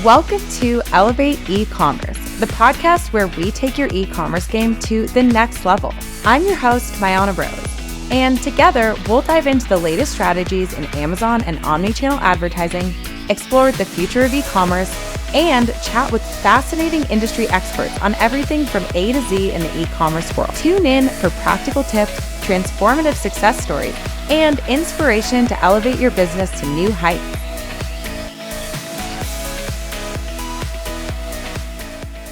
Welcome to Elevate eCommerce, the podcast where we take your e-commerce game to the next level. I'm your host, Mayana Rose, and together we'll dive into the latest strategies in Amazon and omnichannel advertising, explore the future of e-commerce, and chat with fascinating industry experts on everything from A to Z in the e-commerce world. Tune in for practical tips, transformative success stories, and inspiration to elevate your business to new heights.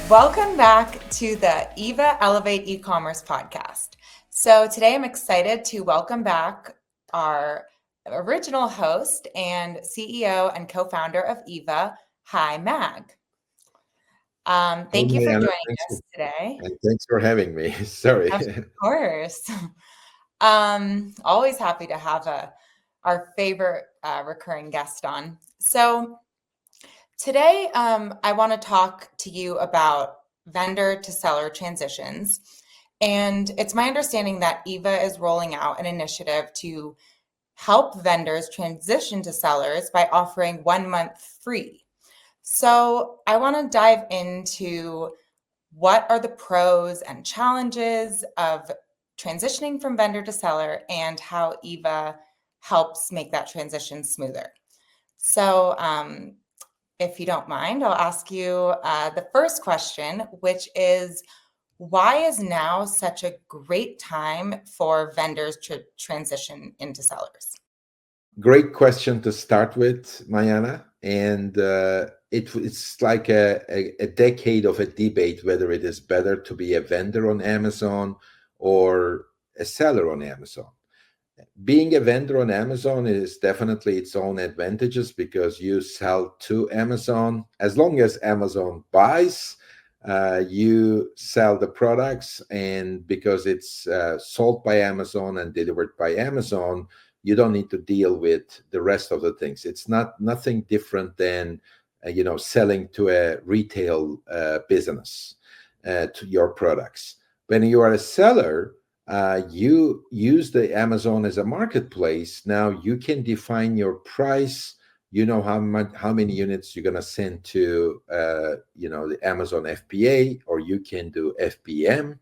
Welcome back to the Eva Elevate e-commerce podcast. So today I'm excited to welcome back our original host and CEO and co-founder of Eva. Hi, Mag. Thank you for Mariana, joining us today. and thanks for having me. Sorry. Of course. Always happy to have our favorite recurring guest on. So today, I want to talk to you about vendor to seller transitions. And it's my understanding that Eva is rolling out an initiative to help vendors transition to sellers by offering 1 month free. So I want to dive into what are the pros and challenges of transitioning from vendor to seller and how Eva helps make that transition smoother. So, if you don't mind, I'll ask you the first question, which is why is now such a great time for vendors to transition into sellers? Great question to start with, Mariana. And it's like a decade of a debate whether it is better to be a vendor on Amazon or a seller on Amazon. Being a vendor on Amazon is definitely its own advantages because you sell to Amazon. As long as Amazon buys, you sell the products, and because it's sold by Amazon and delivered by Amazon, you don't need to deal with the rest of the things. It's nothing different than selling to a retail business to your products. When you are a seller, you use the Amazon as a marketplace. Now you can define your price. You know how many units you're going to send to the Amazon FBA, or you can do FBM,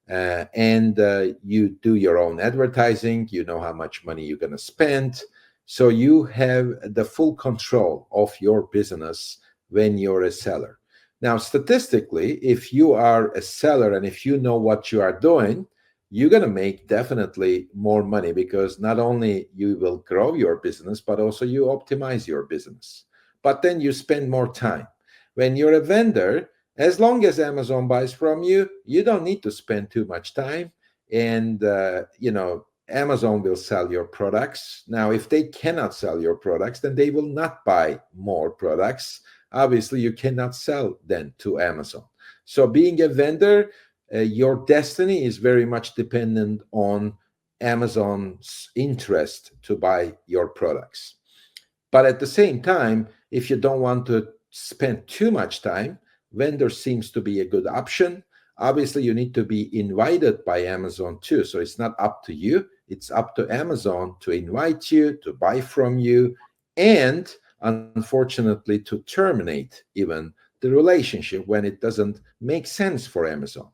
and you do your own advertising. You know how much money you're going to spend. So you have the full control of your business when you're a seller. Now, statistically, if you are a seller and if you know what you are doing, you're going to make definitely more money because not only you will grow your business, but also you optimize your business. But then you spend more time. When you're a vendor, as long as Amazon buys from you, you don't need to spend too much time. And, Amazon will sell your products. Now, if they cannot sell your products, then they will not buy more products. Obviously, you cannot sell then to Amazon. So being a vendor, your destiny is very much dependent on Amazon's interest to buy your products. But at the same time, if you don't want to spend too much time, vendor seems to be a good option. Obviously, you need to be invited by Amazon too. So it's not up to you. It's up to Amazon to invite you, to buy from you, and unfortunately, to terminate even the relationship when it doesn't make sense for Amazon.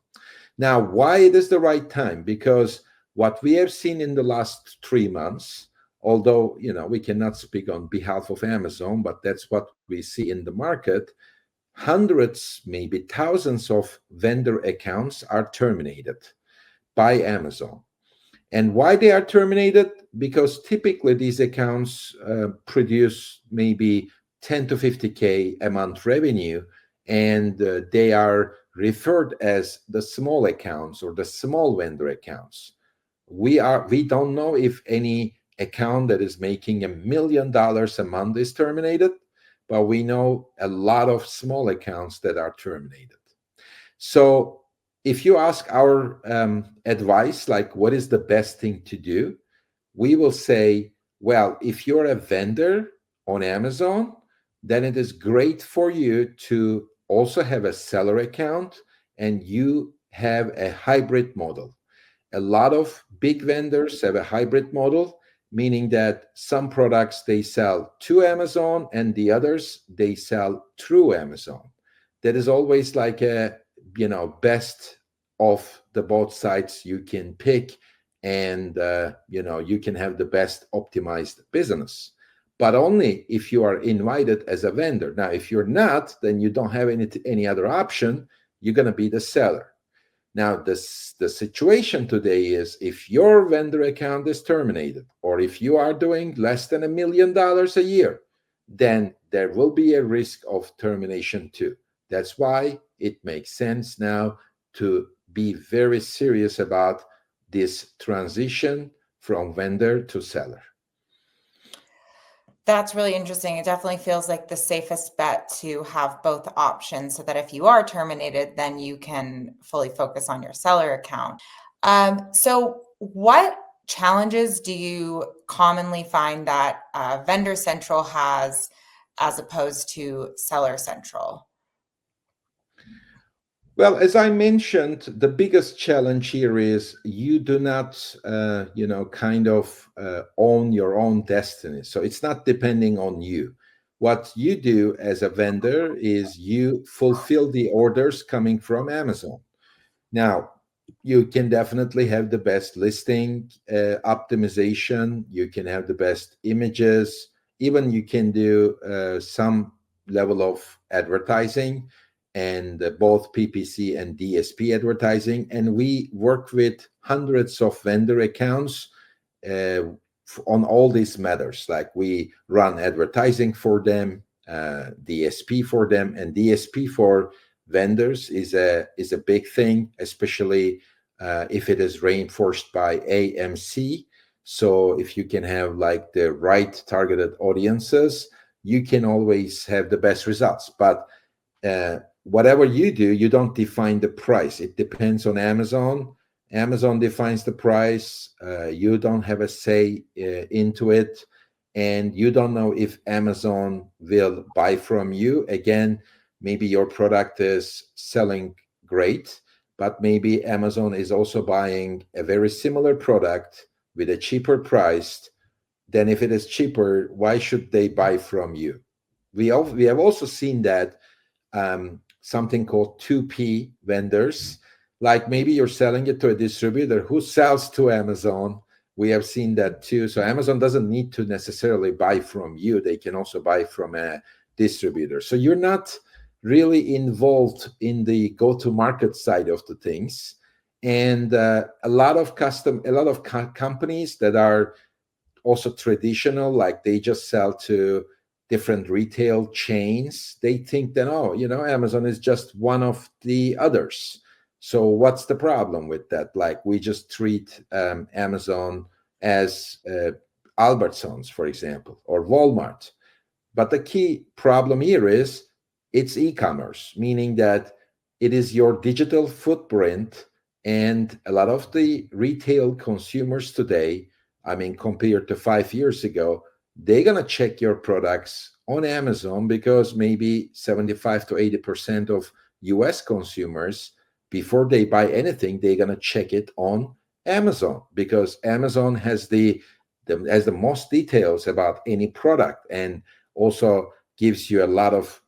Now, why it is the right time? Because what we have seen in the last 3 months, although we cannot speak on behalf of Amazon, but that's what we see in the market, hundreds, maybe thousands of vendor accounts are terminated by Amazon. And why they are terminated? Because typically these accounts produce maybe 10 to 50K a month revenue, and they are referred as the small accounts or the small vendor accounts. We don't know if any account that is making $1 million a month is terminated, but we know a lot of small accounts that are terminated. So if you ask our advice, like what is the best thing to do, we will say, well, if you're a vendor on Amazon, then it is great for you to also have a seller account and you have a hybrid model. A lot of big vendors have a hybrid model. meaning that some products they sell to Amazon and the others they sell through Amazon. That is always like a, best of the both sides you can pick, and you can have the best optimized business, but only if you are invited as a vendor. Now if you're not, then you don't have any other option. You're going to be the seller. Now, the situation today is if your vendor account is terminated, or if you are doing less than $1 million a year, then there will be a risk of termination too. That's why it makes sense now to be very serious about this transition from vendor to seller. That's really interesting. It definitely feels like the safest bet to have both options so that if you are terminated, then you can fully focus on your seller account. So what challenges do you commonly find that Vendor Central has as opposed to Seller Central? Well, as I mentioned, the biggest challenge here is you do not, kind of own your own destiny. So it's not depending on you. What you do as a vendor is you fulfill the orders coming from Amazon. Now, you can definitely have the best listing optimization. You can have the best images. Even you can do some level of advertising, and both PPC and DSP advertising. And we work with hundreds of vendor accounts uh, on all these matters. Like we run advertising for them, DSP for them, and DSP for vendors is a big thing, especially if it is reinforced by AMC. So if you can have like the right targeted audiences, you can always have the best results. But whatever you do, you don't define the price. It depends on Amazon. Amazon defines the price. You don't have a say into it, and you don't know if Amazon will buy from you. Again, maybe your product is selling great, but maybe Amazon is also buying a very similar product with a cheaper price. Then if it is cheaper, why should they buy from you? We have also seen that something called 2P vendors. Like maybe you're selling it to a distributor who sells to Amazon. We have seen that too. So Amazon doesn't need to necessarily buy from you. They can also buy from a distributor. So you're not really involved in the go-to-market side of the things. And a lot of companies that are also traditional, like they just sell to different retail chains, they think that, oh, Amazon is just one of the others. So what's the problem with that? Like we just treat Amazon as Albertsons, for example, or Walmart. But the key problem here is it's e-commerce, meaning that it is your digital footprint. And a lot of the retail consumers today, I mean, compared to 5 years ago, they're going to check your products on Amazon because maybe 75 to 80% of US consumers, before they buy anything, they're going to check it on Amazon because Amazon has the most details about any product, and also gives you a lot of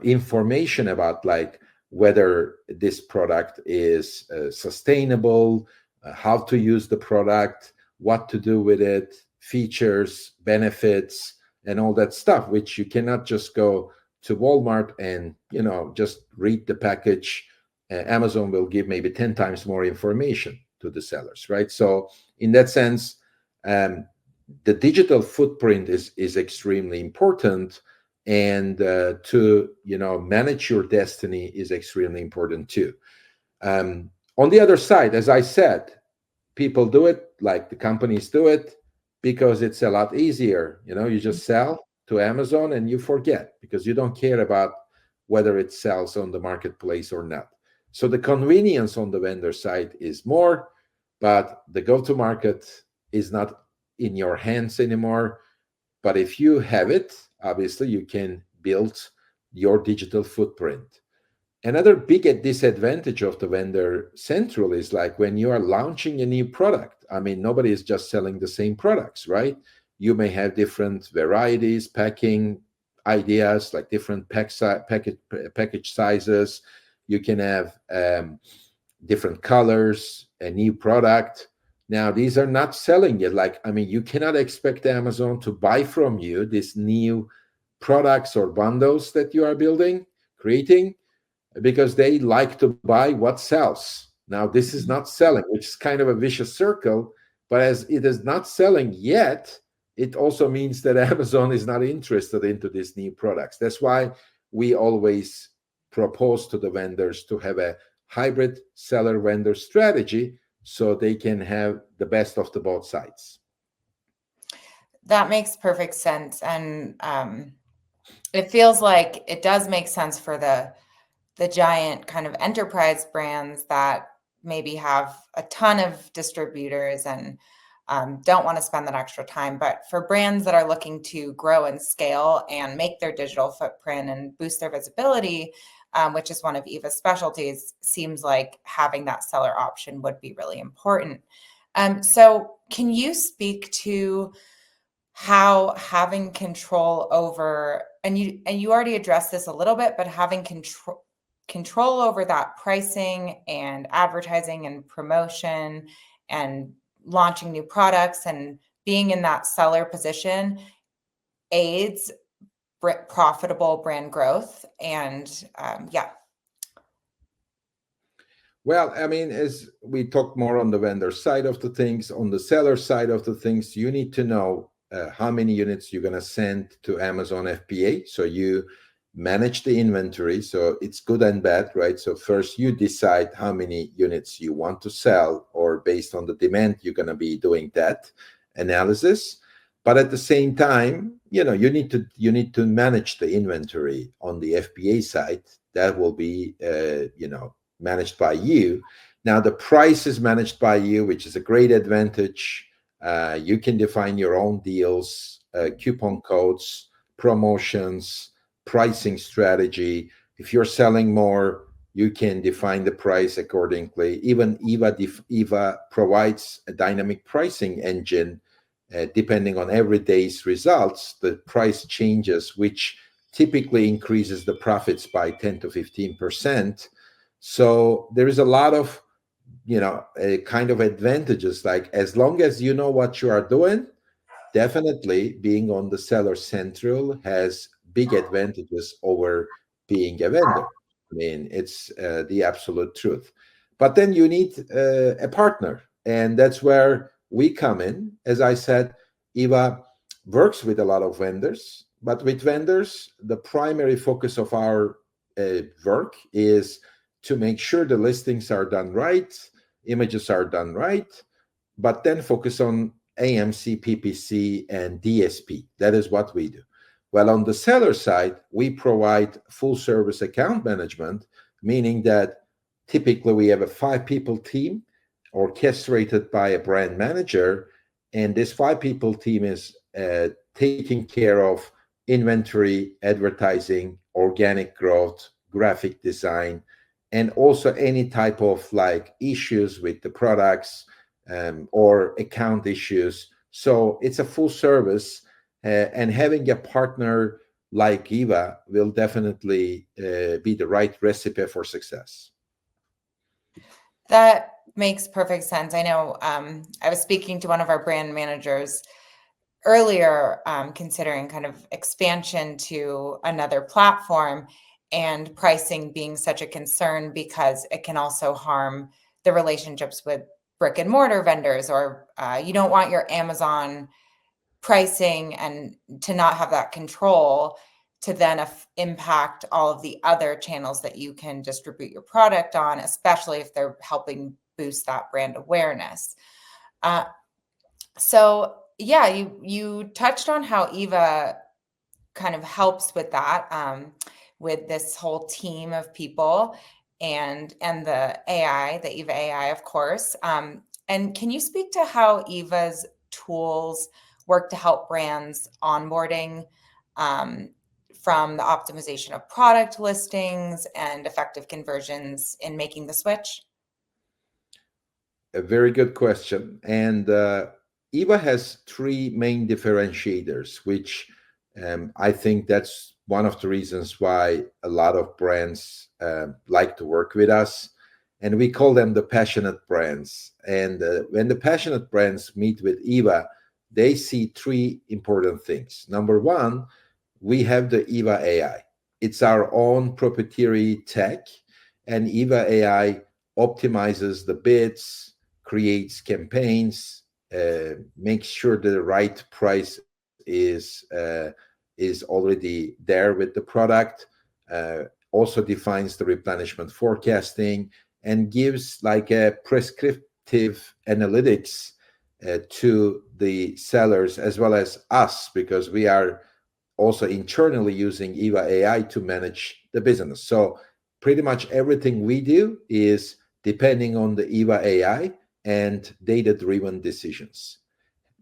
information about like whether this product is sustainable, how to use the product, what to do with it, features, benefits, and all that stuff, which you cannot just go to Walmart and just read the package. Amazon will give maybe 10 times more information to the sellers, right? So in that sense, the digital footprint is extremely important, and to manage your destiny is extremely important too. On the other side, as I said, people do it, like the companies do it, because it's a lot easier. You just sell to Amazon and you forget, because you don't care about whether it sells on the marketplace or not. So the convenience on the vendor side is more, but the go-to-market is not in your hands anymore. But if you have it, obviously you can build your digital footprint. Another big disadvantage of the vendor central is like when you are launching a new product. I mean, nobody is just selling the same products, right? You may have different varieties, packing ideas, like different package sizes. You can have different colors, a new product. Now, these are not selling yet. Like, I mean, you cannot expect Amazon to buy from you these new products or bundles that you are building, creating, because they like to buy what sells. Now, this is not selling, which is kind of a vicious circle, but as it is not selling yet, it also means that Amazon is not interested into these new products. That's why we always propose to the vendors to have a hybrid seller vendor strategy so they can have the best of the both sides. That makes perfect sense. And it feels like it does make sense for the giant kind of enterprise brands that maybe have a ton of distributors and don't want to spend that extra time. But for brands that are looking to grow and scale and make their digital footprint and boost their visibility, which is one of Eva's specialties, seems like having that seller option would be really important. So can you speak to how having control over, and you already addressed this a little bit, but having control over that pricing and advertising and promotion and launching new products and being in that seller position aids profitable brand growth. And yeah. Well, I mean, as we talk more on the vendor side of the things, on the seller side of the things, you need to know how many units you're going to send to Amazon FBA. So you manage the inventory. So it's good and bad, right? So first you decide how many units you want to sell, or based on the demand, you're going to be doing that analysis. But at the same time, you need to manage the inventory on the FBA side. That will be managed by you. Now, the price is managed by you, which is a great advantage. You can define your own deals, coupon codes, promotions, pricing strategy. If you're selling more, you can define the price accordingly. Even Eva provides a dynamic pricing engine. Depending on every day's results, the price changes, which typically increases the profits by 10 to 15%. So there is a lot of, kind of advantages. Like, as long as you know what you are doing, definitely being on the seller central has big advantages over being a vendor. I mean, it's the absolute truth. But then you need a partner, and that's where we come in. As I said, Eva works with a lot of vendors, but with vendors, the primary focus of our work is to make sure the listings are done right, images are done right, but then focus on AMC, PPC, and DSP. That is what we do. Well, on the seller side, we provide full service account management, meaning that typically we have a 5-people team orchestrated by a brand manager. And this 5-people team is taking care of inventory, advertising, organic growth, graphic design, and also any type of like issues with the products, or account issues. So it's a full service, and having a partner like Eva will definitely be the right recipe for success. That makes perfect sense. I know I was speaking to one of our brand managers earlier, considering kind of expansion to another platform, and pricing being such a concern because it can also harm the relationships with brick and mortar vendors, or you don't want your Amazon pricing and to not have that control to then impact all of the other channels that you can distribute your product on, especially if they're helping boost that brand awareness. So yeah, you touched on how Eva kind of helps with that, with this whole team of people and the AI, the Eva AI, of course. And can you speak to how Eva's tools work to help brands onboarding from the optimization of product listings and effective conversions in making the switch? A very good question. And Eva has three main differentiators, which I think that's one of the reasons why a lot of brands like to work with us. And we call them the passionate brands. And when the passionate brands meet with Eva, they see three important things. Number one, we have the Eva AI. It's our own proprietary tech, and Eva AI optimizes the bids, creates campaigns, makes sure the right price is already there with the product, also defines the replenishment forecasting, and gives like a prescriptive analytics to the sellers as well as us, because we are also internally using Eva AI to manage the business. So pretty much everything we do is depending on the Eva AI and data-driven decisions.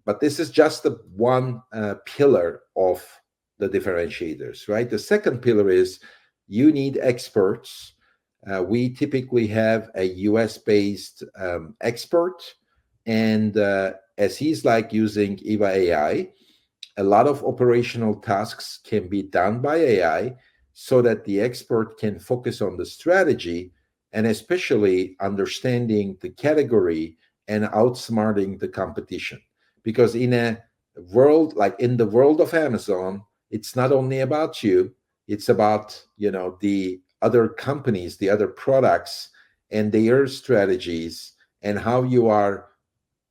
But this is just the one pillar of the differentiators, right? The second pillar is you need experts. We typically have a US-based expert, and as he's like using Eva AI, a lot of operational tasks can be done by AI so that the expert can focus on the strategy and especially understanding the category and outsmarting the competition. Because in a world like in the world of Amazon, it's not only about you, it's about, the other companies, the other products and their strategies, and how you are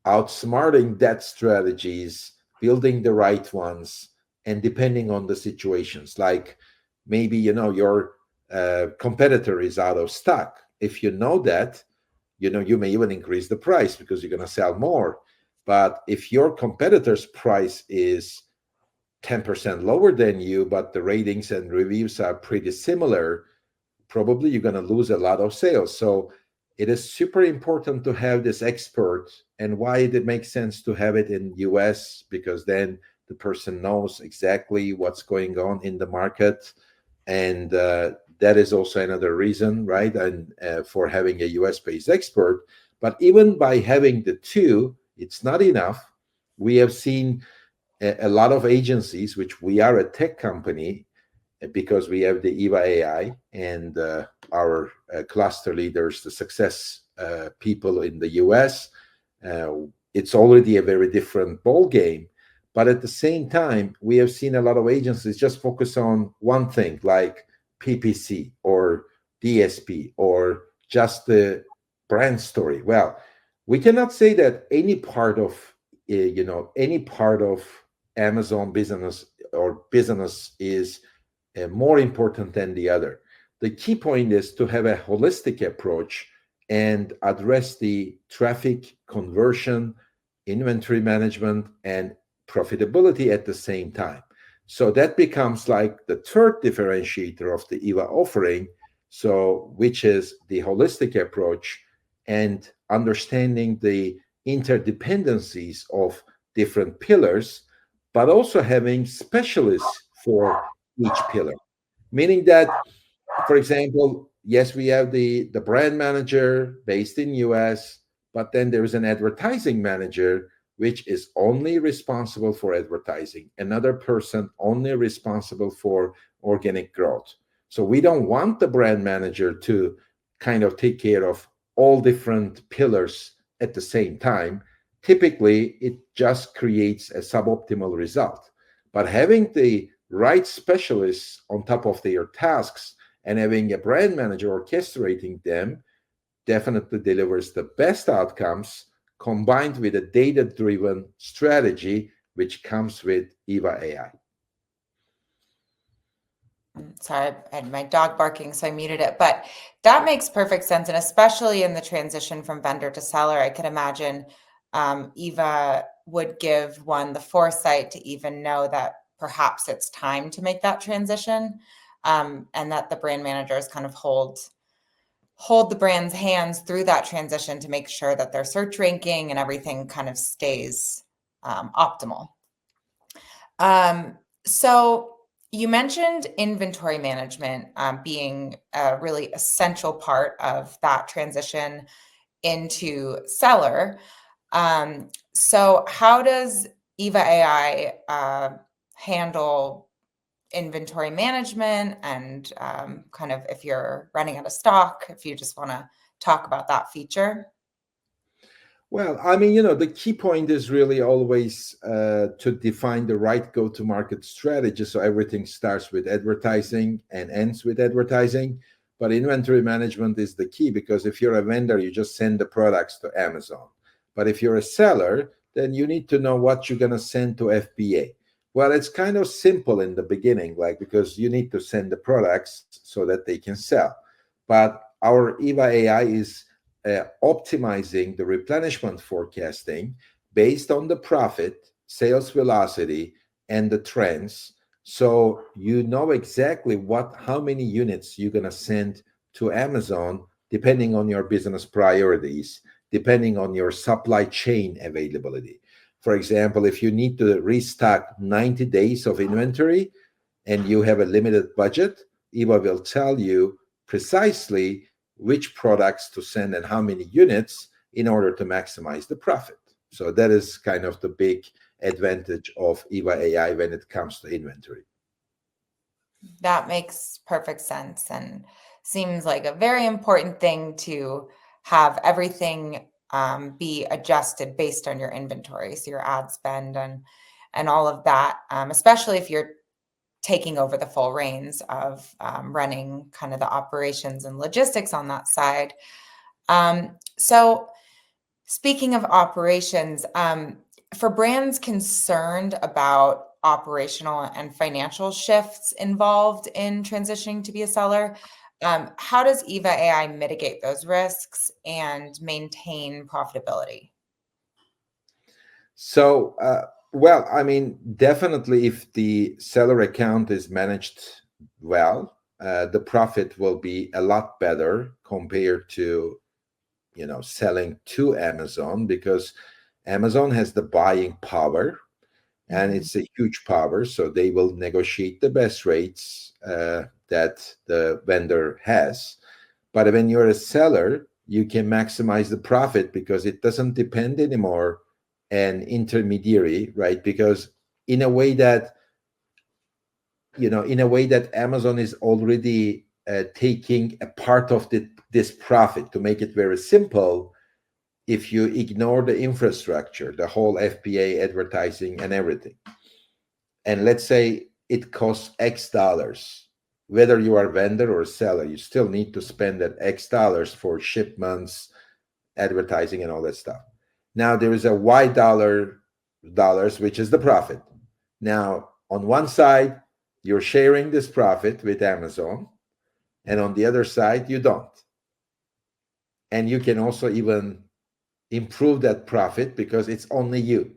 outsmarting that strategies, building the right ones, and depending on the situations. Like maybe your competitor is out of stock. If you know that, you may even increase the price because you're going to sell more. But if your competitor's price is 10% lower than you, but the ratings and reviews are pretty similar, probably you're going to lose a lot of sales. So it is super important to have this expert. And why it makes sense to have it in US, because then the person knows exactly what's going on in the market. And that is also another reason, right? And for having a US-based expert. But even by having the two, it's not enough. We have seen a lot of agencies, which we are a tech company, because we have the Eva AI and our cluster leaders, the success people in the US. It's already a very different ball game. But at the same time, we have seen a lot of agencies just focus on one thing, like PPC or DSP or just the brand story. Well, we cannot say that any part of Amazon business or business is more important than the other. The key point is to have a holistic approach and address the traffic conversion, inventory management, and profitability at the same time. So that becomes like the third differentiator of the Eva offering, so which is the holistic approach and understanding the interdependencies of different pillars, but also having specialists for each pillar. Meaning that, for example, yes, we have the brand manager based in US, but then there is an advertising manager which is only responsible for advertising, another person only responsible for organic growth. So we don't want the brand manager to kind of take care of all different pillars at the same time. Typically, it just creates a suboptimal result. But having the right specialists on top of their tasks and having a brand manager orchestrating them definitely delivers the best outcomes, combined with a data-driven strategy which comes with Eva AI. Sorry, I had my dog barking, so I muted it. But that makes perfect sense. And especially in the transition from vendor to seller, I could imagine Eva would give one the foresight to even know that perhaps it's time to make that transition, and that the brand managers kind of hold the brand's hands through that transition to make sure that their search ranking and everything kind of stays optimal. So You mentioned inventory management being a really essential part of that transition into seller. So how does Eva AI handle inventory management and kind of if you're running out of stock, if you just want to talk about that feature? Well, I mean, the key point is really always to define the right go-to-market strategy. So everything starts with advertising and ends with advertising. But inventory management is the key, because if you're a vendor, you just send the products to Amazon. But if you're a seller, then you need to know what you're going to send to FBA. Well, it's kind of simple in the beginning, like, because you need to send the products so that they can sell. But our Eva AI is optimizing the replenishment forecasting based on the profit, sales velocity, and the trends. So you know exactly how many units you're going to send to Amazon, depending on your business priorities, depending on your supply chain availability. For example, if you need to restock 90 days of inventory and you have a limited budget, Eva will tell you precisely which products to send and how many units in order to maximize the profit. So that is kind of the big advantage of Eva AI when it comes to inventory. That makes perfect sense and seems like a very important thing to have everything be adjusted based on your inventory, so your ad spend and all of that, especially if you're taking over the full reins of running kind of the operations and logistics on that side. So speaking of operations, for brands concerned about operational and financial shifts involved in transitioning to be a seller, how does Eva AI mitigate those risks and maintain profitability? So, well, I mean, definitely if the seller account is managed well, the profit will be a lot better compared to, selling to Amazon, because Amazon has the buying power, and it's a huge power. So they will negotiate the best rates that the vendor has. But when you're a seller, you can maximize the profit because it doesn't depend anymore an intermediary, right? Because in a way that Amazon is already taking a part of this profit. To make it very simple, if you ignore the infrastructure, the whole FBA advertising and everything, and let's say it costs X dollars, whether you are a vendor or a seller, you still need to spend that X dollars for shipments, advertising, and all that stuff. Now there is a dollars, which is the profit. Now, on one side, you're sharing this profit with Amazon, and on the other side, you don't. And you can also even improve that profit because it's only you.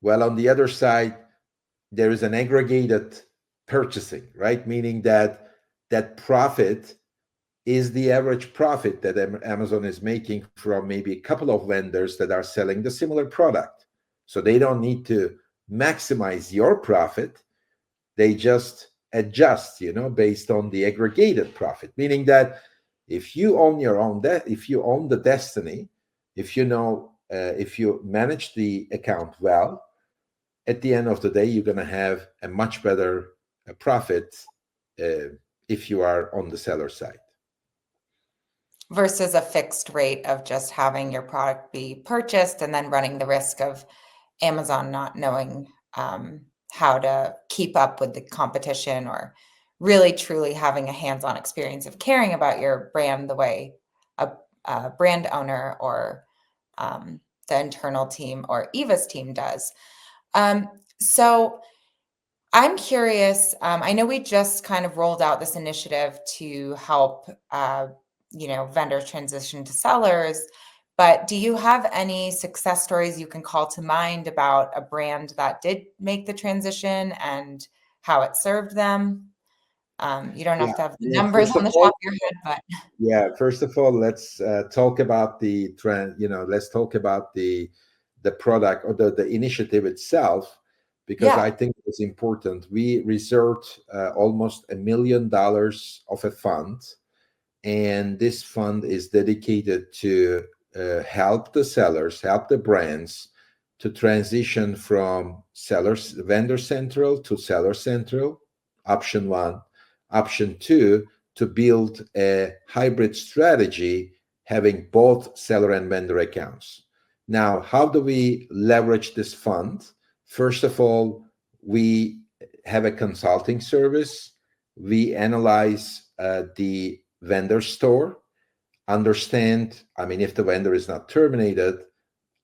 Well, on the other side, there is an aggregated purchasing, right? Meaning that profit is the average profit that Amazon is making from maybe a couple of vendors that are selling the similar product. So they don't need to maximize your profit. They just adjust, based on the aggregated profit. Meaning that if you own if you own the destiny, if you manage the account well, at the end of the day, you're going to have a much better profit if you are on the seller side. Versus a fixed rate of just having your product be purchased and then running the risk of Amazon not knowing how to keep up with the competition, or really truly having a hands-on experience of caring about your brand the way a brand owner or the internal team or Eva's team does. So I'm curious. I know we just kind of rolled out this initiative to help, vendors transition to sellers, but do you have any success stories you can call to mind about a brand that did make the transition and how it served them? You don't have to have the numbers First on of the all, top of your head, but first of all, let's talk about the trend. Let's talk about the product or the initiative itself. because Yeah. I think it's important. We reserved almost $1 million of a fund, and this fund is dedicated to help the sellers, help the brands to transition from vendor central to seller central. Option one. Option two, to build a hybrid strategy having both seller and vendor accounts. Now, how do we leverage this fund? First of all, we have a consulting service. We analyze the vendor store, understand, I mean, if the vendor is not terminated,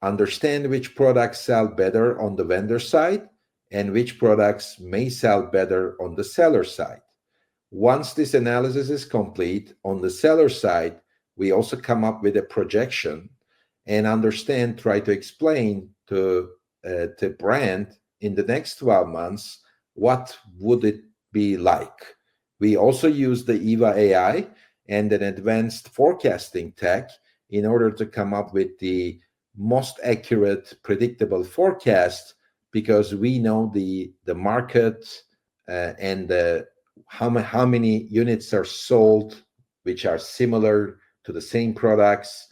understand which products sell better on the vendor side and which products may sell better on the seller side. Once this analysis is complete on the seller side, we also come up with a projection and understand, try to explain to the brand in the next 12 months, what would it be like? We also use the Eva AI and an advanced forecasting tech in order to come up with the most accurate, predictable forecast, because we know the market and the how many units are sold which are similar to the same products.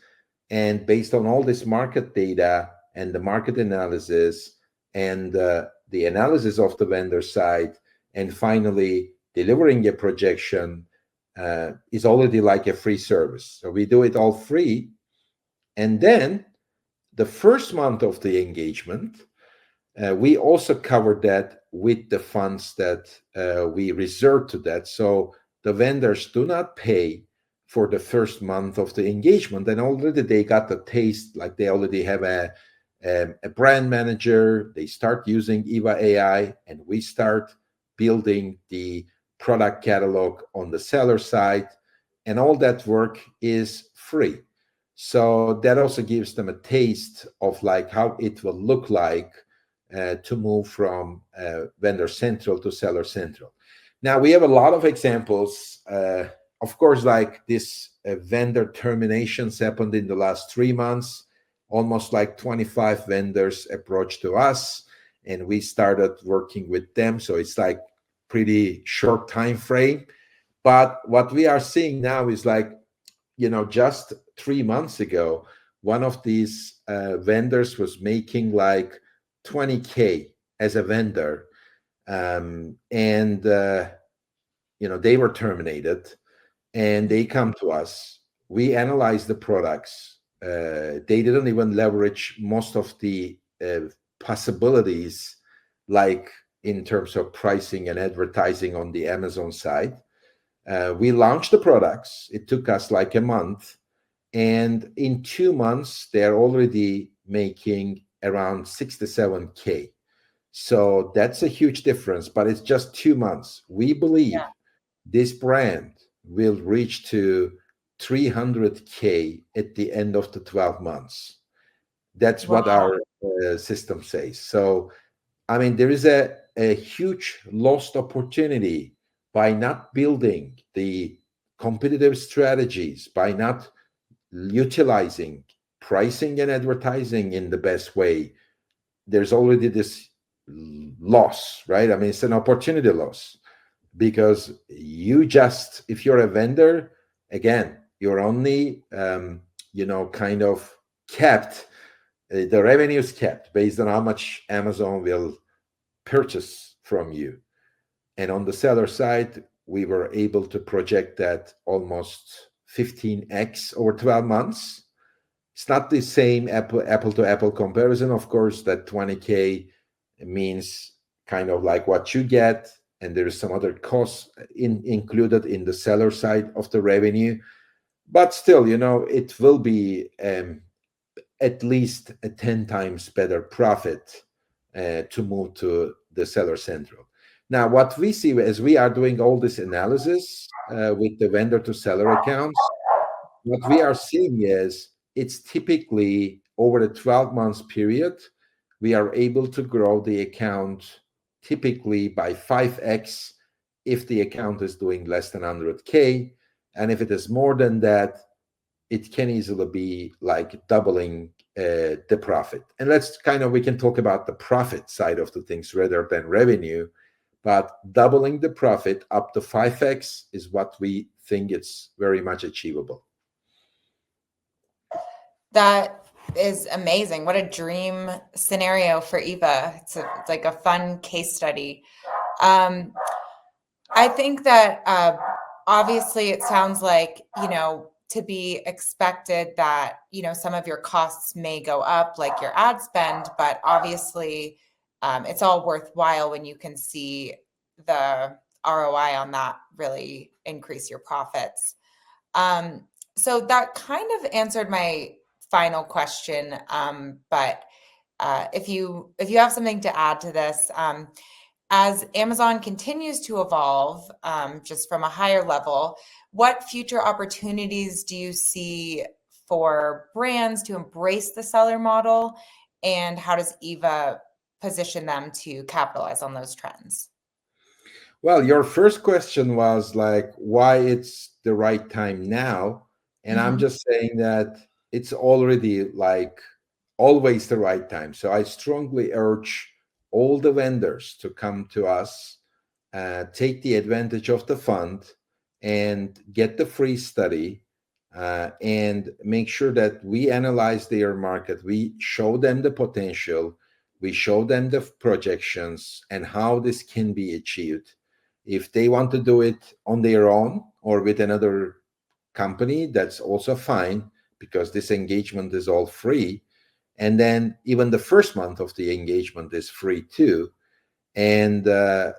And based on all this market data and the market analysis and the analysis of the vendor side, and finally delivering a projection, is already like a free service. So we do it all free. And then the first month of the engagement, we also cover that with the funds that we reserve to that. So the vendors do not pay for the first month of the engagement, and already they got the taste, like they already have a brand manager. They start using Eva AI, and we start building the product catalog on the seller side, and all that work is free. So that also gives them a taste of like how it will look like to move from vendor central to seller central. Now we have a lot of examples. Of course, like this vendor terminations happened in the last 3 months. Almost like 25 vendors approached to us, and we started working with them. So it's like pretty short time frame. But what we are seeing now is like, just 3 months ago, one of these vendors was making like 20K as a vendor, and they were terminated, and they come to us. We analyze the products. They didn't even leverage most of the possibilities, like in terms of pricing and advertising on the Amazon side. We launched the products. It took us like a month, and in 2 months they're already making around 67K. So that's a huge difference, but it's just 2 months. We believe this brand will reach to 300K at the end of the 12 months. That's what our system says. So, I mean, there is a huge lost opportunity by not building the competitive strategies, by not utilizing pricing and advertising in the best way. There's already this loss, right? I mean, it's an opportunity loss, because if you're a vendor, again, you're only kind of kept, the revenue is kept based on how much Amazon will purchase from you. And on the seller side, we were able to project that almost 15x over 12 months. It's not the same apple to apple comparison. Of course, that 20K means kind of like what you get, and there's some other costs included in the seller side of the revenue. But still, it will be at least a 10 times better profit to move to the seller central. Now, what we see as we are doing all this analysis with the vendor to seller accounts, what we are seeing is it's typically over the 12 months period, we are able to grow the account typically by 5x if the account is doing less than 100K. And if it is more than that, it can easily be like doubling the profit. And we can talk about the profit side of the things rather than revenue, but doubling the profit up to 5x is what we think it's very much achievable. That is amazing. What a dream scenario for Eva. It's like a fun case study. Um, I think that obviously it sounds like, to be expected that, some of your costs may go up, like your ad spend, but obviously it's all worthwhile when you can see the ROI on that really increase your profits. So that kind of answered my final question. But if you have something to add to this, as Amazon continues to evolve, just from a higher level, what future opportunities do you see for brands to embrace the seller model, and how does Eva position them to capitalize on those trends? Well, your first question was like, why it's the right time now? And I'm Mhm. just saying that it's already like always the right time. So I strongly urge all the vendors to come to us, take the advantage of the fund, and get the free study, and make sure that we analyze their market. We show them the potential, we show them the projections and how this can be achieved. If they want to do it on their own or with another company, that's also fine, because this engagement is all free. And then even the first month of the engagement is free too. And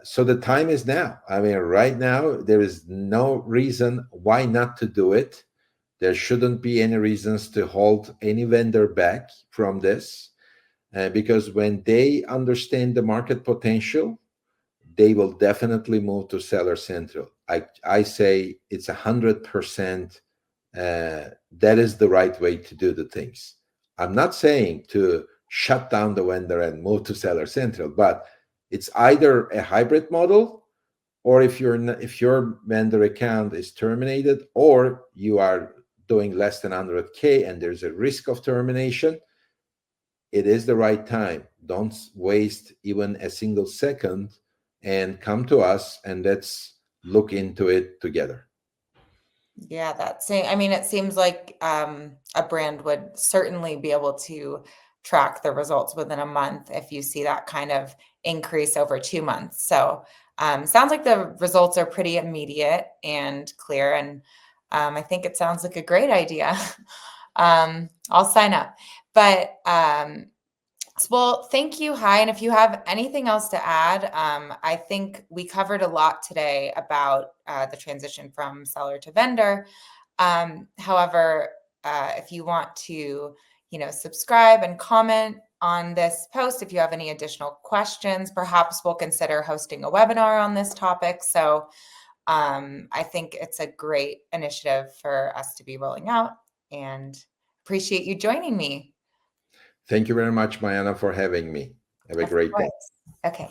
so the time is now. I mean, right now, there is no reason why not to do it. There shouldn't be any reasons to hold any vendor back from this, because when they understand the market potential, they will definitely move to Seller Central. I say it's 100%. That is the right way to do the things. I'm not saying to shut down the vendor and move to Seller Central, but it's either a hybrid model, or if your vendor account is terminated, or you are doing less than 100K and there's a risk of termination, it is the right time. Don't waste even a single second, and come to us and let's look into it together. Yeah, it seems like a brand would certainly be able to track the results within a month if you see that kind of increase over 2 months. So sounds like the results are pretty immediate and clear. And I think it sounds like a great idea. I'll sign up. But well, thank you, Hi. And if you have anything else to add, I think we covered a lot today about the transition from seller to vendor. However, if you want to, subscribe and comment on this post, if you have any additional questions, perhaps we'll consider hosting a webinar on this topic. So I think it's a great initiative for us to be rolling out, and appreciate you joining me. Thank you very much, Mayana, for having me. Have a Of great day. course. Okay.